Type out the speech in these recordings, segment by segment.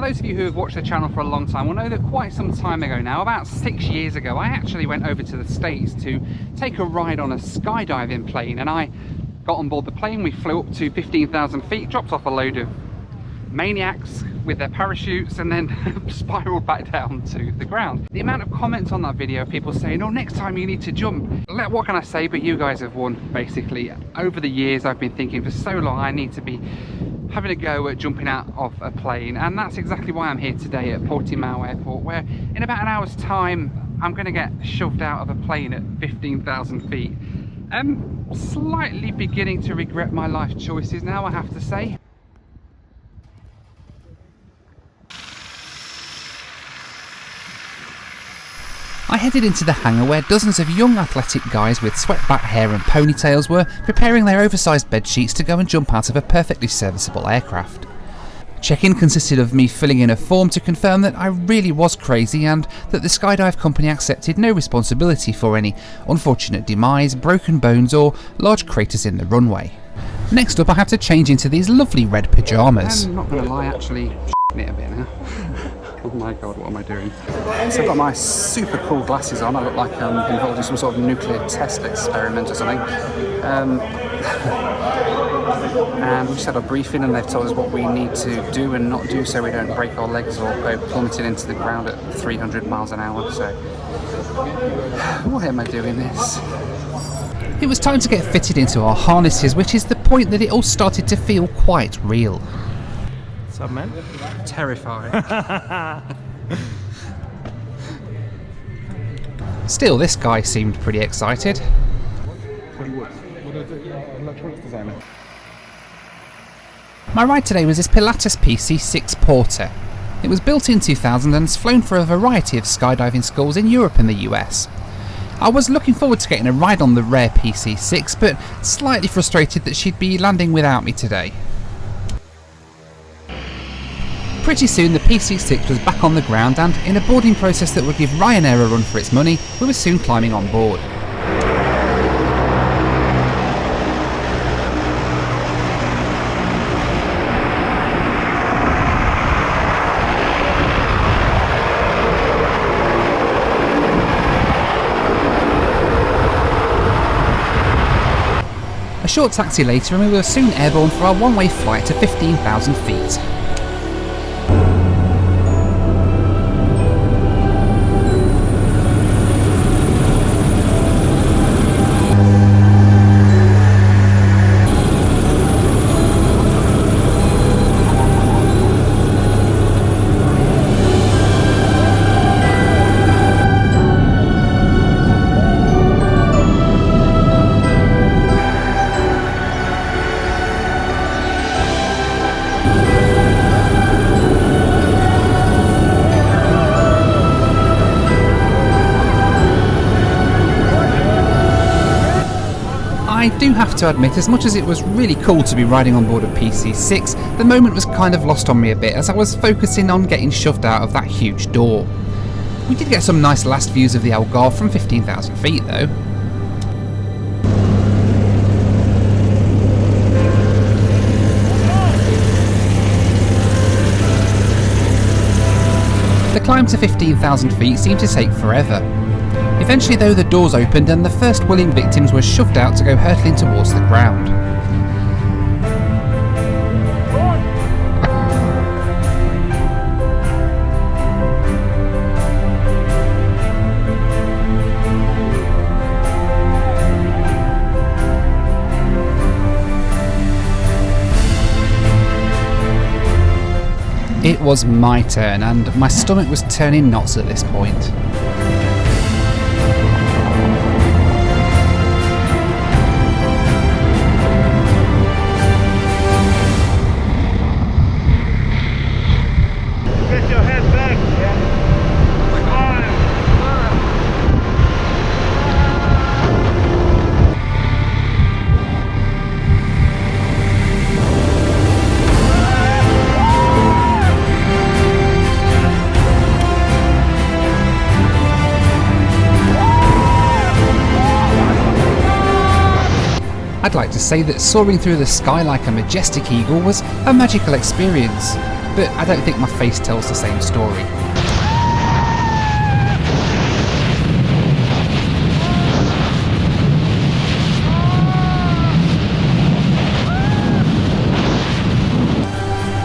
those of you who have watched the channel for a long time will know that quite some time ago now, about 6 years ago, I actually went over to the States to take a ride on a skydiving plane, and I got on board the plane. We flew up to 15,000 feet, dropped off a load of maniacs with their parachutes, and then spiraled back down to the ground. The amount of comments on that video, people saying, oh, next time you need to jump. What can I say, but you guys have won, basically. Over the years I've been thinking for so long I need to be having a go at jumping out of a plane, and that's exactly why I'm here today at Portimao Airport, where in about an hour's time I'm going to get shoved out of a plane at 15,000 feet. I'm slightly beginning to regret my life choices now, I have to say. I headed into the hangar where dozens of young athletic guys with swept-back hair and ponytails were preparing their oversized bed sheets to go and jump out of a perfectly serviceable aircraft. Check-in consisted of me filling in a form to confirm that I really was crazy and that the skydive company accepted no responsibility for any unfortunate demise, broken bones or large craters in the runway. Next up I have to change into these lovely red pyjamas. I'm not going to lie, actually it a bit now. Oh my god, what am I doing? So I've got my super cool glasses on. I look like I'm involved in some sort of nuclear test experiment or something. And we just had a briefing and they've told us what we need to do and not do so we don't break our legs or go plummeting into the ground at 300 miles an hour. So why am I doing this? It was time to get fitted into our harnesses, which is the point that it all started to feel quite real. What's up, man? Terrifying. Still, this guy seemed pretty excited. My ride today was this Pilatus PC-6 Porter. It was built in 2000 and has flown for a variety of skydiving schools in Europe and the US. I was looking forward to getting a ride on the rare PC-6, but slightly frustrated that she'd be landing without me today. Pretty soon the PC-6 was back on the ground, and in a boarding process that would give Ryanair a run for its money, we were soon climbing on board. A short taxi later and we were soon airborne for our one-way flight to 15,000 feet. I do have to admit, as much as it was really cool to be riding on board a PC-6, the moment was kind of lost on me a bit as I was focusing on getting shoved out of that huge door. We did get some nice last views of the Algarve from 15,000 feet though. The climb to 15,000 feet seemed to take forever. Eventually though the doors opened and the first willing victims were shoved out to go hurtling towards the ground. It was my turn and my stomach was turning knots at this point. I'd like to say that soaring through the sky like a majestic eagle was a magical experience. but I don't think my face tells the same story.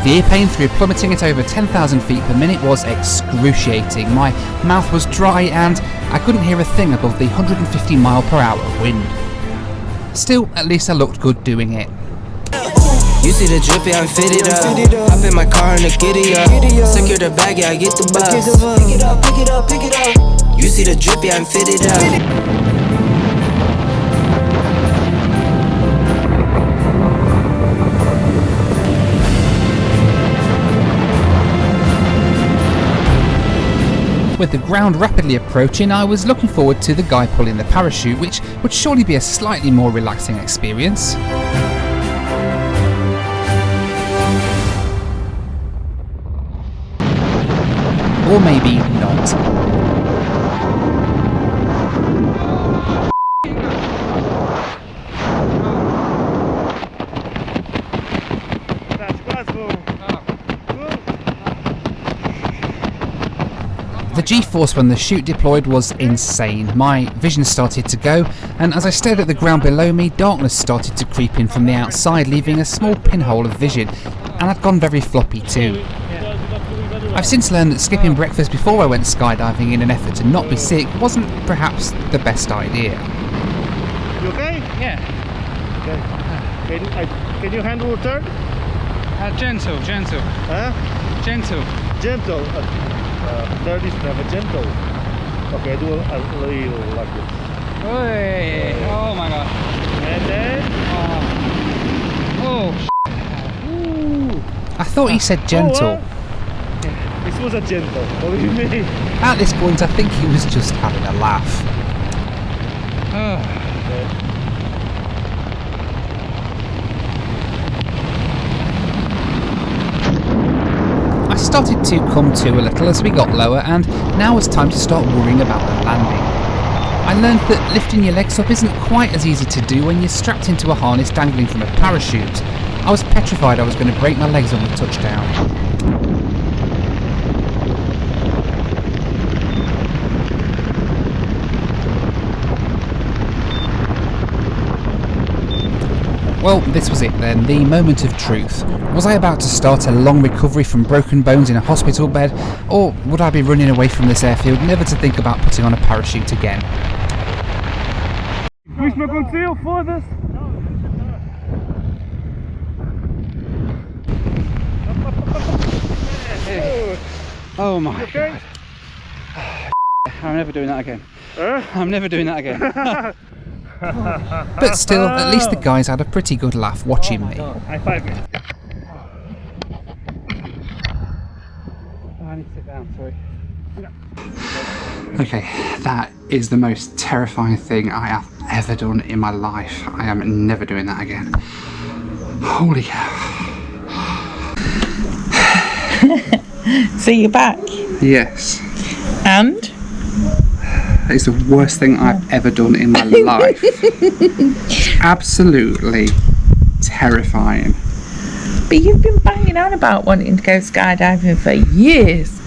The ear pain through plummeting at over 10,000 feet per minute was excruciating. My mouth was dry and I couldn't hear a thing above the 150 mile per hour wind. Still, at least I looked good doing it. You see the drippy, I'm fitted up. Hop in my car and the giddy up. Secure the bag, yeah, I get the bus. Pick it up, pick it up, pick it up. You see the drippy, I'm fitted up. With the ground rapidly approaching, I was looking forward to the guy pulling the parachute, which would surely be a slightly more relaxing experience. Or maybe not. The G-force when the chute deployed was insane. My vision started to go, and as I stared at the ground below me, darkness started to creep in from the outside, leaving a small pinhole of vision, and I'd gone very floppy too. I've since learned that skipping breakfast before I went skydiving in an effort to not be sick wasn't perhaps the best idea. You okay? Yeah. Okay. Can you handle the turn? Gentle. Huh? Gentle. Gentle. Turn is never gentle. Okay, do a little like this. Oh my god. And then. I thought he said gentle. This was a gentle. What do you mean? At this point, I think he was just having a laugh. I started to come to a little as we got lower, and now was time to start worrying about the landing. I learned that lifting your legs up isn't quite as easy to do when you're strapped into a harness dangling from a parachute. I was petrified I was going to break my legs on the touchdown. Well, this was it then, the moment of truth. Was I about to start a long recovery from broken bones in a hospital bed, or would I be running away from this airfield never to think about putting on a parachute again? Push me conceal further. Oh my Okay. god. I'm never doing that again. Huh? I'm never doing that again. But still, at least the guys had a pretty good laugh watching me. High five me. I need to sit down, sorry. Okay, that is the most terrifying thing I have ever done in my life. I am never doing that again. Holy cow. So you're back? Yes. And? It's the worst thing I've ever done in my life. Absolutely terrifying. But you've been banging on about wanting to go skydiving for years.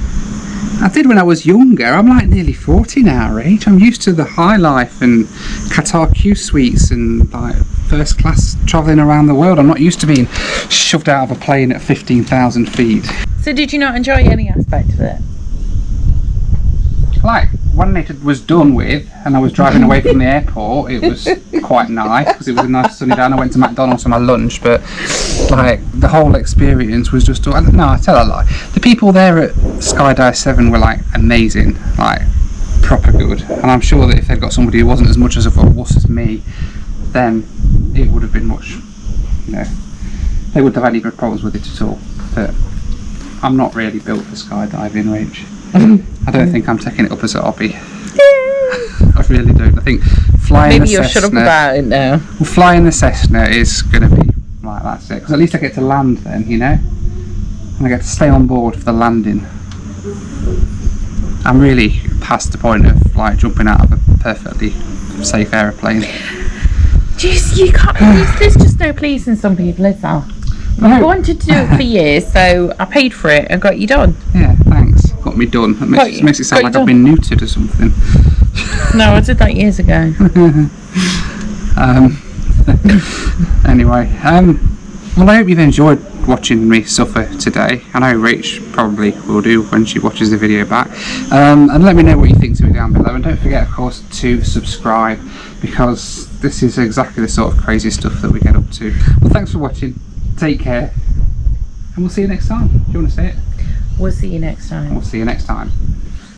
I did when I was younger. I'm like nearly 40 now, Rach. I'm used to the high life and Qatar Q suites and like first class travelling around the world. I'm not used to being shoved out of a plane at 15,000 feet. So did you not enjoy any aspect of it? Like when it was done with and I was driving away from the airport, it was quite nice because it was a nice sunny day and I went to McDonald's for my lunch, but like the whole experience was just, no, I tell a lie. The people there at Skydive 7 were like amazing, like proper good, and I'm sure that if they'd got somebody who wasn't as much as a wuss as me, then it would have been much, you know, they wouldn't have had any good problems with it at all. But I'm not really built for skydiving, Rach. I don't think I'm taking it up as a hobby. I really don't. I think flying Maybe the you'll Cessna, shut up about it now. well, flying the Cessna is going to be like, that's it. Because at least I get to land then, you know? And I get to stay on board for the landing. I'm really past the point of like jumping out of a perfectly safe aeroplane. Jeez, you can't. There's just no pleasing some people, is there? I wanted to do it for years, so I paid for it and got you done. Yeah, thanks. Got me done. That makes it sound like I've been neutered or something. No, I did that years ago. Anyway, well, I hope you've enjoyed watching me suffer today. I know Rach probably will do when she watches the video back. And let me know what you think to me down below. And don't forget, of course, to subscribe, because this is exactly the sort of crazy stuff that we get up to. Well, thanks for watching. Take care. And we'll see you next time. Do you want to say it? We'll see you next time. We'll see you next time.